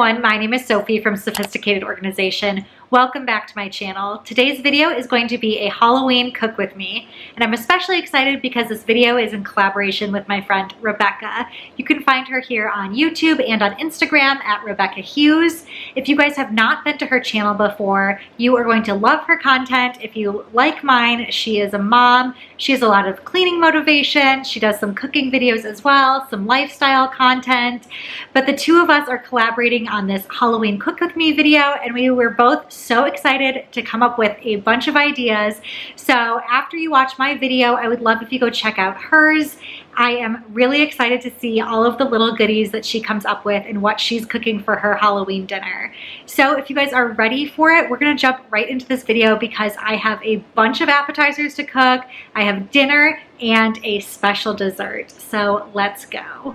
everyone, my name is Sophie from Sophisticated Organization. Welcome back to my channel. Today's video is going to be a Halloween cook with me, and I'm especially excited because this video is in collaboration with my friend Rebecca. You can find her here on YouTube and on Instagram at Rebecca Hughes. If you guys have not been to her channel before, you are going to love her content. If you like mine, she is a mom. She has a lot of cleaning motivation. She does some cooking videos as well, some lifestyle content. But the two of us are collaborating on this Halloween cook with me video, and we were both so excited to come up with a bunch of ideas. So after you watch my video, I would love if you go check out hers. I am really excited to see all of the little goodies that she comes up with and what she's cooking for her Halloween dinner. So if you guys are ready for it, we're gonna jump right into this video because I have a bunch of appetizers to cook, I have dinner, and a special dessert. So let's go.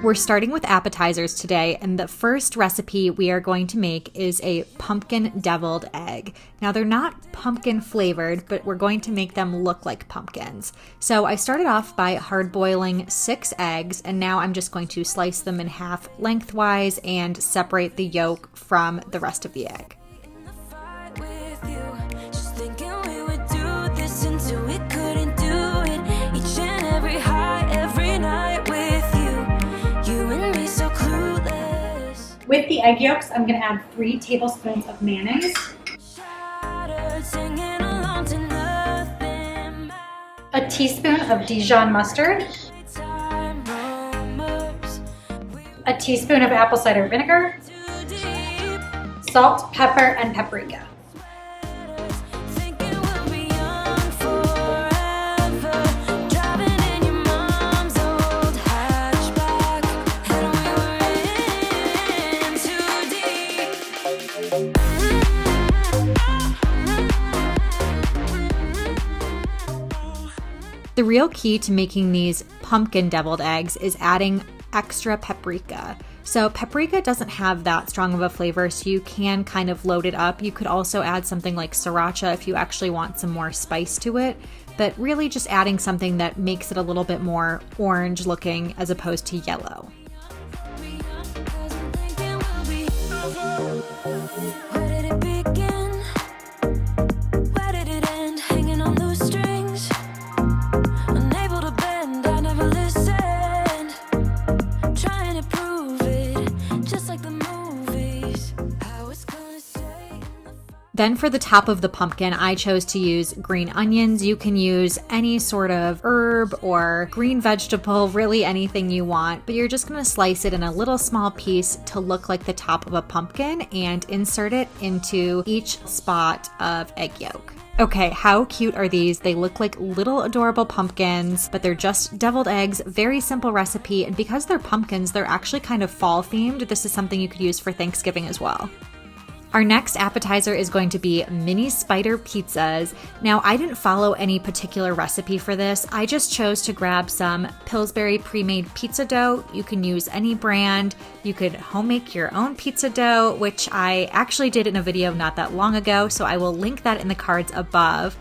We're starting with appetizers today, and the first recipe we are going to make is a pumpkin deviled egg. Now they're not pumpkin flavored, but we're going to make them look like pumpkins. So I started off by hard boiling 6 eggs, and now I'm just going to slice them in half lengthwise and separate the yolk from the rest of the egg. With the egg yolks, I'm gonna add 3 tablespoons of mayonnaise, a teaspoon of Dijon mustard, a teaspoon of apple cider vinegar, salt, pepper, and paprika. The real key to making these pumpkin deviled eggs is adding extra paprika. So paprika doesn't have that strong of a flavor, so you can kind of load it up. You could also add something like sriracha if you actually want some more spice to it, but really just adding something that makes it a little bit more orange looking as opposed to yellow. Then for the top of the pumpkin, I chose to use green onions. You can use any sort of herb or green vegetable, really anything you want, but you're just gonna slice it in a little small piece to look like the top of a pumpkin and insert it into each spot of egg yolk. Okay, how cute are these? They look like little adorable pumpkins, but they're just deviled eggs. Very simple recipe, and because they're pumpkins, they're actually kind of fall themed. This is something you could use for Thanksgiving as well. Our next appetizer is going to be mini spider pizzas. Now, I didn't follow any particular recipe for this. I just chose to grab some Pillsbury pre-made pizza dough. You can use any brand. You could home make your own pizza dough, which I actually did in a video not that long ago, so I will link that in the cards above.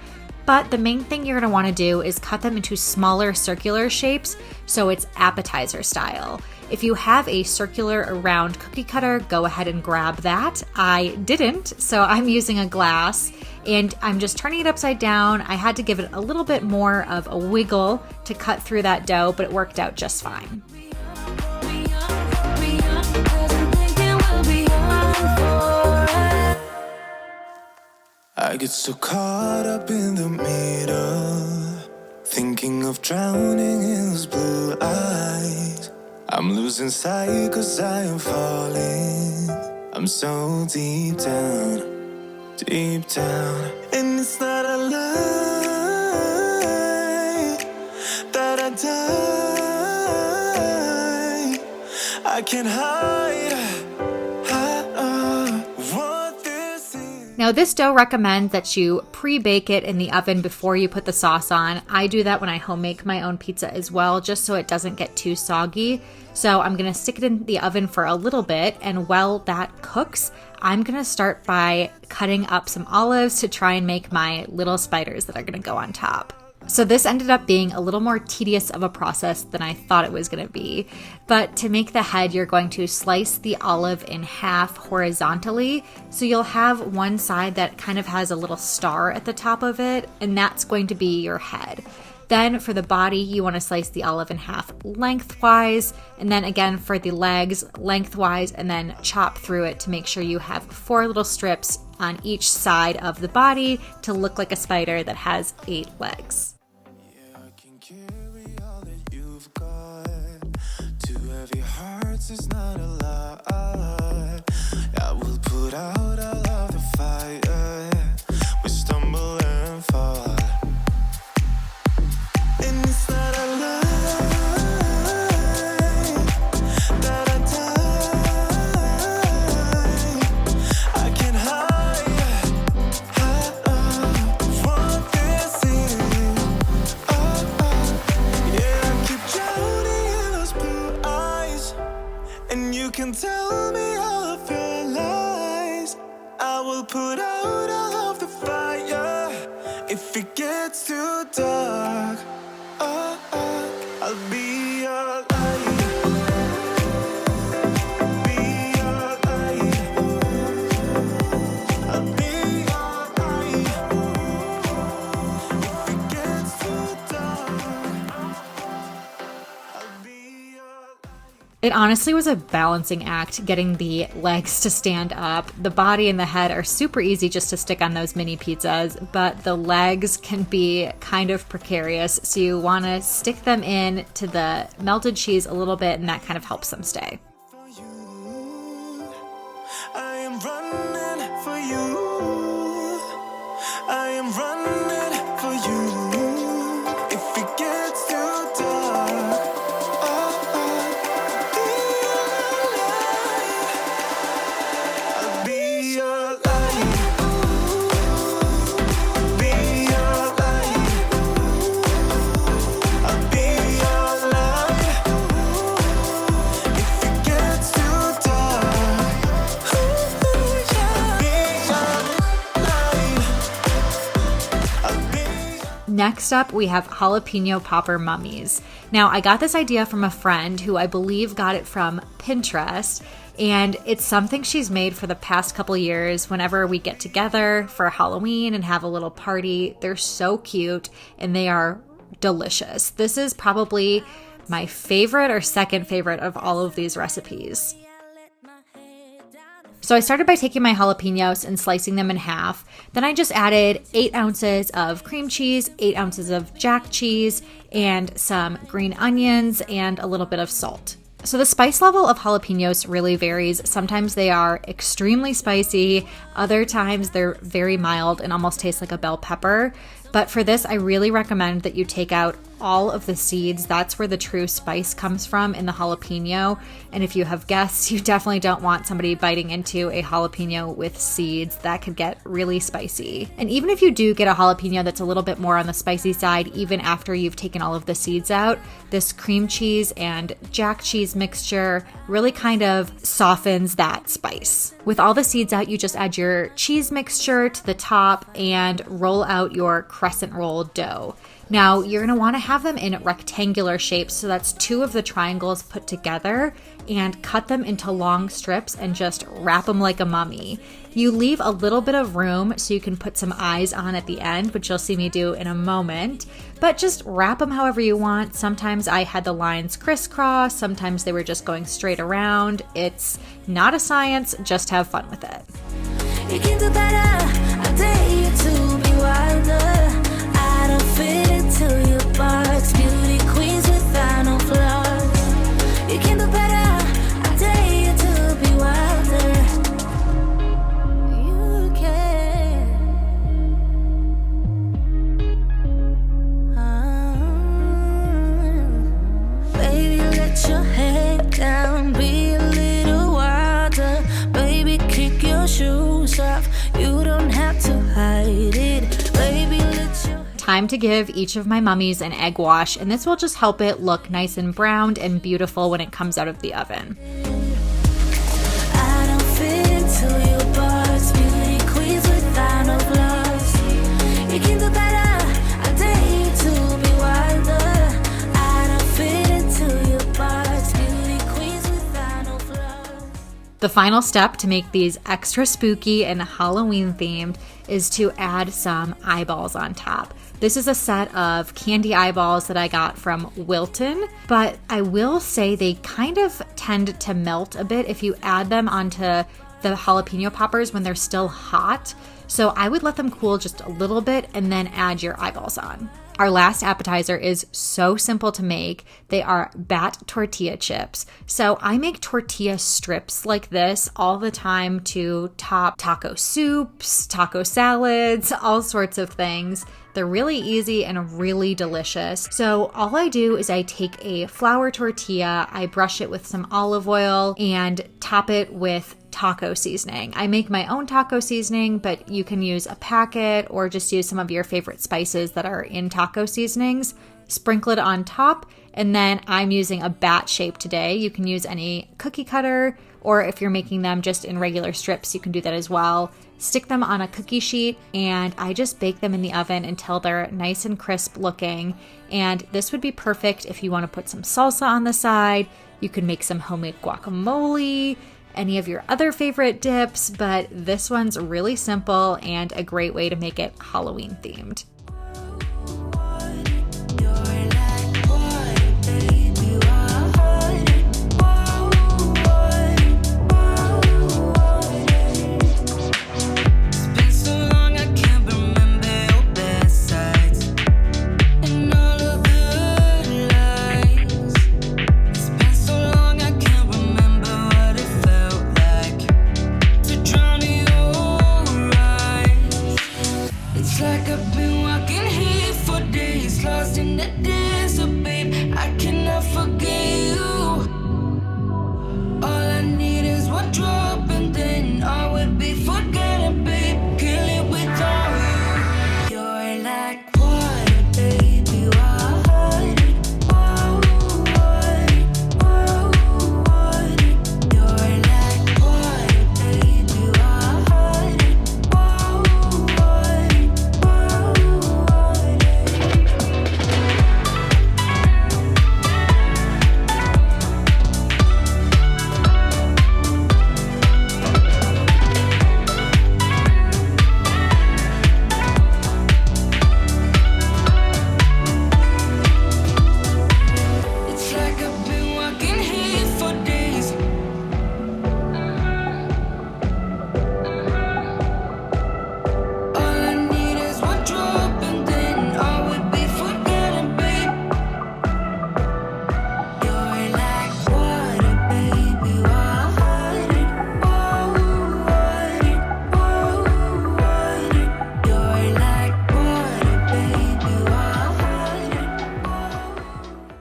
But the main thing you're gonna wanna do is cut them into smaller circular shapes so it's appetizer style. If you have a circular or round cookie cutter, go ahead and grab that. I didn't, so I'm using a glass and I'm just turning it upside down. I had to give it a little bit more of a wiggle to cut through that dough, but it worked out just fine. I get so caught up in the middle, thinking of drowning in those blue eyes. I'm losing sight 'cause I am falling. I'm so deep down, and it's not a lie that I die. I can't hide. Now this dough recommends that you pre-bake it in the oven before you put the sauce on. I do that when I home make my own pizza as well, just so it doesn't get too soggy. So I'm gonna stick it in the oven for a little bit, and while that cooks, I'm gonna start by cutting up some olives to try and make my little spiders that are gonna go on top. So this ended up being a little more tedious of a process than I thought it was going to be. But to make the head, you're going to slice the olive in half horizontally. So you'll have one side that kind of has a little star at the top of it, and that's going to be your head. Then for the body, you want to slice the olive in half lengthwise, and then again for the legs, lengthwise, and then chop through it to make sure you have 4 little strips on each side of the body to look like a spider that has 8 legs. It's not a lot. I will put out all of the fire. We stumble and fall, and it's not a lie that I die. I can't hide what this is. Yeah, I keep drowning in those blue eyes. And you can tell me all of your lies. I will put out all of the fire. If it gets too dark, I'll be your light. Be your light. I'll be your light. If it gets too dark, I'll be your light. It honestly was a balancing act getting the legs to stand up. The body and the head are super easy just to stick on those mini pizzas, but the legs can be kind of precarious. So you want to stick them in to the melted cheese a little bit, and that kind of helps them stay. For you, I am running for you. I am running for you. If it gets too dark, I'll be your light. Be your light. I'll be your light. If it gets too dark, I'll be your light. I'll be. Next up, we have jalapeno popper mummies. Now, I got this idea from a friend who I believe got it from Pinterest, and it's something she's made for the past couple years whenever we get together for Halloween and have a little party. They're so cute, and they are delicious. This is probably my favorite or second favorite of all of these recipes. So I started by taking my jalapenos and slicing them in half. Then I just added 8 ounces of cream cheese, 8 ounces of jack cheese, and some green onions and a little bit of salt. So the spice level of jalapenos really varies. Sometimes they are extremely spicy. Other times they're very mild and almost taste like a bell pepper. But for this, I really recommend that you take out all of the seeds. That's where the true spice comes from in the jalapeno. And if you have guests, you definitely don't want somebody biting into a jalapeno with seeds. That could get really spicy. And even if you do get a jalapeno that's a little bit more on the spicy side, even after you've taken all of the seeds out, this cream cheese and jack cheese mixture really kind of softens that spice. With all the seeds out, you just add your cheese mixture to the top and roll out your crescent roll dough. Now, you're going to want to have them in rectangular shapes, so that's 2 of the triangles put together, and cut them into long strips and just wrap them like a mummy. You leave a little bit of room so you can put some eyes on at the end, which you'll see me do in a moment, but just wrap them however you want. Sometimes I had the lines crisscross, sometimes they were just going straight around. It's not a science, just have fun with it. You can do better, I dare you to be wilder. I don't fit into your box, beauty queens without no flaws. You can do better, I dare you to be wilder. You can. Baby, let your head down, be a little wilder. Baby, kick your shoes off, you don't have to hide it. Baby, let your Time to give each of my mummies an egg wash, and this will just help it look nice and browned and beautiful when it comes out of the oven. I don't fit into your box, beauty queens without no flaws. You can do better, I dare you to The final step to make these extra spooky and Halloween themed is to add some eyeballs on top. This is a set of candy eyeballs that I got from Wilton, but I will say they kind of tend to melt a bit if you add them onto the jalapeno poppers when they're still hot. So I would let them cool just a little bit and then add your eyeballs on. Our last appetizer is so simple to make. They are bat tortilla chips. So I make tortilla strips like this all the time to top taco soups, taco salads, all sorts of things. They're really easy and really delicious. So all I do is I take a flour tortilla, I brush it with some olive oil and top it with taco seasoning. I make my own taco seasoning, but you can use a packet or just use some of your favorite spices that are in taco seasonings. Sprinkle it on top, and then I'm using a bat shape today. You can use any cookie cutter, or if you're making them just in regular strips, you can do that as well. Stick them on a cookie sheet, and I just bake them in the oven until they're nice and crisp looking. And this would be perfect if you want to put some salsa on the side. You can make some homemade guacamole, any of your other favorite dips, but this one's really simple and a great way to make it Halloween themed.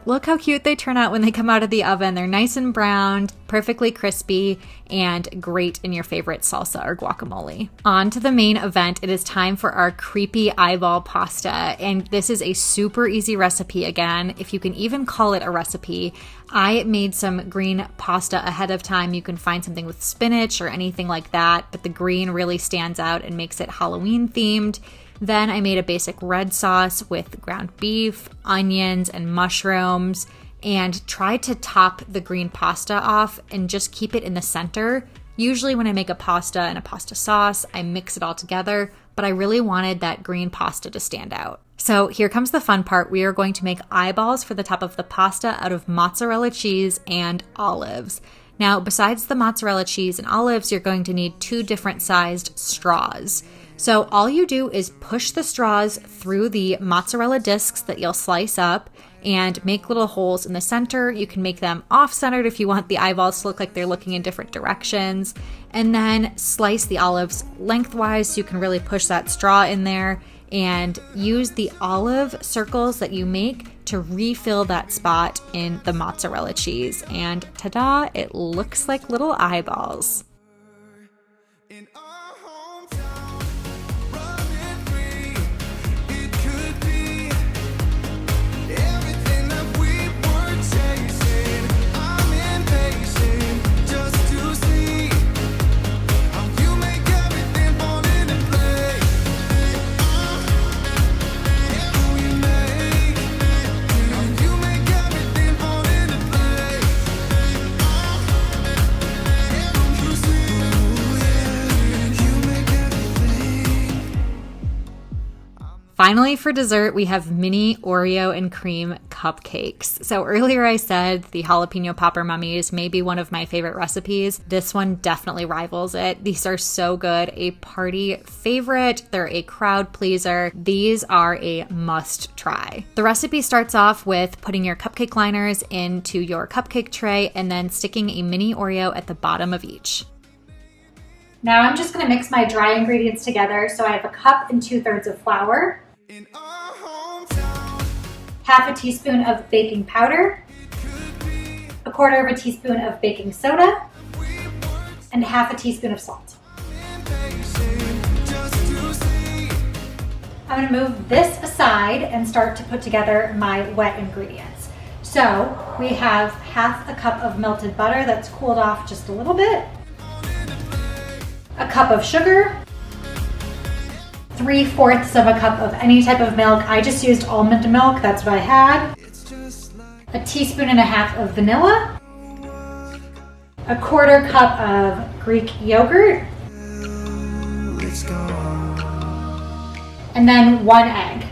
Look how cute they turn out when they come out of the oven. They're nice and browned, perfectly crispy, and great in your favorite salsa or guacamole. On to the main event. It is time for our creepy eyeball pasta. And this is a super easy recipe again, if you can even call it a recipe. I made some green pasta ahead of time. You can find something with spinach or anything like that, but the green really stands out and makes it Halloween themed. Then I made a basic red sauce with ground beef, onions, and mushrooms, and tried to top the green pasta off and just keep it in the center. Usually when I make a pasta and a pasta sauce, I mix it all together, but I really wanted that green pasta to stand out. So here comes the fun part. We are going to make eyeballs for the top of the pasta out of mozzarella cheese and olives. Now, besides the mozzarella cheese and olives, you're going to need 2 different sized straws. So all you do is push the straws through the mozzarella discs that you'll slice up and make little holes in the center. You can make them off-centered if you want the eyeballs to look like they're looking in different directions. And then slice the olives lengthwise so you can really push that straw in there and use the olive circles that you make to refill that spot in the mozzarella cheese. And ta-da, it looks like little eyeballs. Finally, for dessert, we have mini Oreo and cream cupcakes. So earlier I said the jalapeno popper mummies may be one of my favorite recipes. This one definitely rivals it. These are so good, a party favorite. They're a crowd pleaser. These are a must try. The recipe starts off with putting your cupcake liners into your cupcake tray and then sticking a mini Oreo at the bottom of each. Now I'm just going to mix my dry ingredients together. So I have a cup and 2/3 of flour, half a teaspoon of baking powder, a 1/4 teaspoon of baking soda, and half a teaspoon of salt. I'm going to move this aside and start to put together my wet ingredients. So we have half a cup of melted butter that's cooled off just a little bit, a cup of sugar, 3/4 of a cup of any type of milk. I just used almond milk, that's what I had. A teaspoon and a half of vanilla, a 1/4 cup of Greek yogurt, and then 1 egg.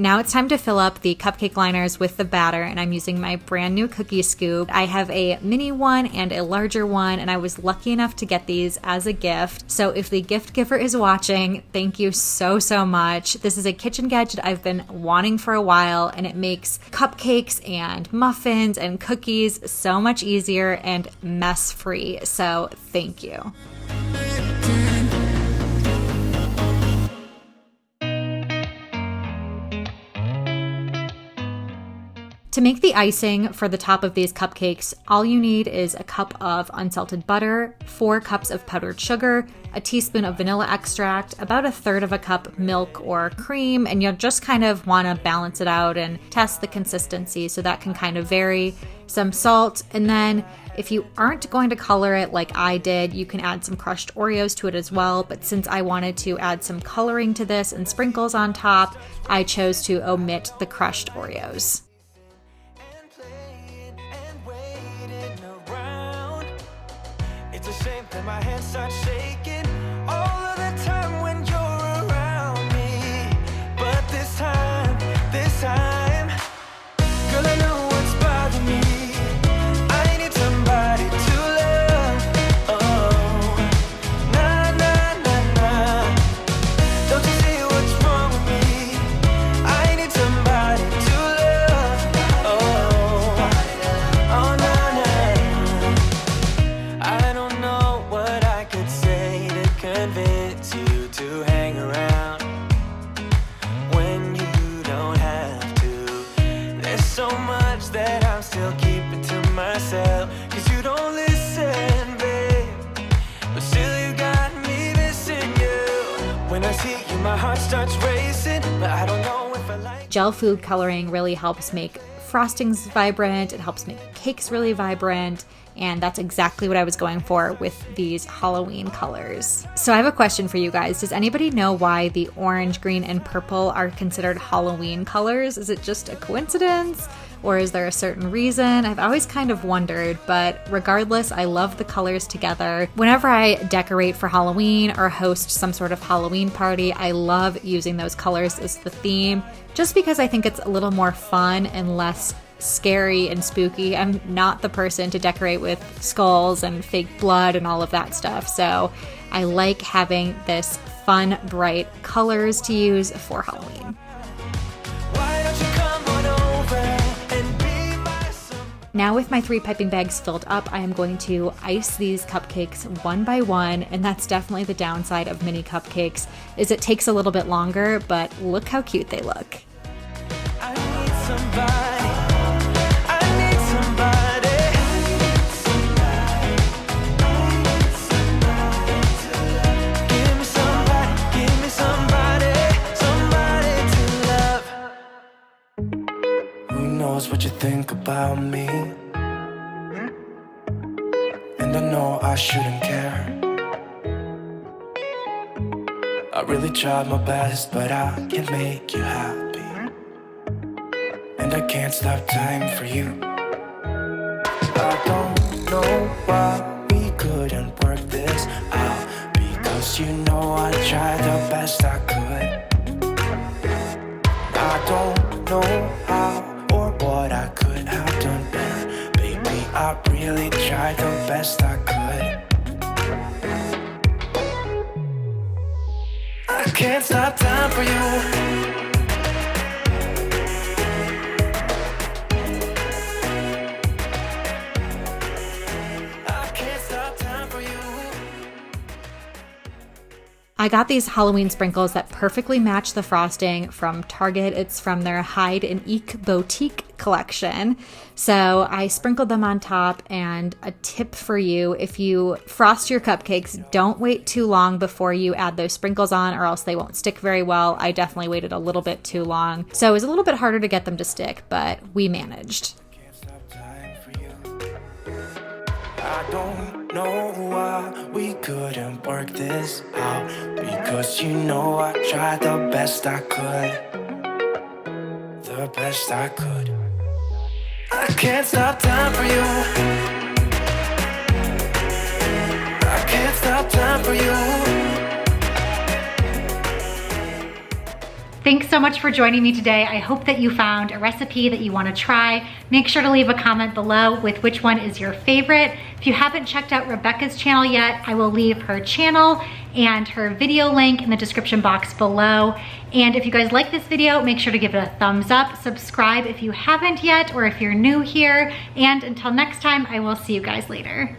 Now it's time to fill up the cupcake liners with the batter, and I'm using my brand new cookie scoop. I have a mini one and a larger one, and I was lucky enough to get these as a gift. So if the gift giver is watching, thank you so, so much. This is a kitchen gadget I've been wanting for a while, and it makes cupcakes and muffins and cookies so much easier and mess-free. So thank you. To make the icing for the top of these cupcakes, all you need is a cup of unsalted butter, 4 cups of powdered sugar, a teaspoon of vanilla extract, about 1/3 of a cup milk or cream, and you'll just kind of want to balance it out and test the consistency, so that can kind of vary. Some salt, and then if you aren't going to color it like I did, you can add some crushed Oreos to it as well, but since I wanted to add some coloring to this and sprinkles on top, I chose to omit the crushed Oreos. It's a shame that my hands start shaking all of the time when you're around me. But this time, girl, I know what's bothering me. I need somebody to love. Oh, nah, nah, nah, nah. Don't you see what's wrong with me? I need somebody to love. Oh, oh, nah, nah. I don't know what I could say to convince you to hang around when you don't have to. There's so much that I'm still keeping to myself, 'cause you don't listen, babe. But still you got me missing you. When I see you, my heart starts racing, but I don't know if I like. Gel food coloring really helps make frostings vibrant, it helps make cakes really vibrant, and that's exactly what I was going for with these Halloween colors. So I have a question for you guys. Does anybody know why the orange, green, and purple are considered Halloween colors? Is it just a coincidence? Or is there a certain reason? I've always kind of wondered, but regardless, I love the colors together. Whenever I decorate for Halloween or host some sort of Halloween party, I love using those colors as the theme, just because I think it's a little more fun and less scary and spooky. I'm not the person to decorate with skulls and fake blood and all of that stuff, so I like having this fun, bright colors to use for Halloween. Why don't you come on over and be my somebody? Now with my 3 piping bags filled up, I am going to ice these cupcakes one by one, and that's definitely the downside of mini cupcakes, is it takes a little bit longer, but look how cute they look. I need somebody. I need somebody. Give me somebody. Give me somebody. Somebody to love. Who knows what you think about me? And I I know I shouldn't care. I really tried my best, but I can't make you happy. And I can't stop time for you. I don't know why we couldn't work this out, because you know I tried the best I could. I don't know how or what I could have done better. Baby, I really tried the best I could. I can't stop time for you. I got these Halloween sprinkles that perfectly match the frosting from Target. It's from their Hide and Eek Boutique collection. So I sprinkled them on top, and a tip for you, if you frost your cupcakes, don't wait too long before you add those sprinkles on, or else they won't stick very well. I definitely waited a little bit too long. So it was a little bit harder to get them to stick, but we managed. I don't know why we couldn't work this out, because you know I tried the best I could. The best I could. I can't stop time for you. I can't stop time for you. Thanks so much for joining me today. I hope that you found a recipe that you want to try. Make sure to leave a comment below with which one is your favorite. If you haven't checked out Rebecca's channel yet, I will leave her channel and her video link in the description box below. And if you guys like this video, make sure to give it a thumbs up, subscribe if you haven't yet, or if you're new here. And until next time, I will see you guys later.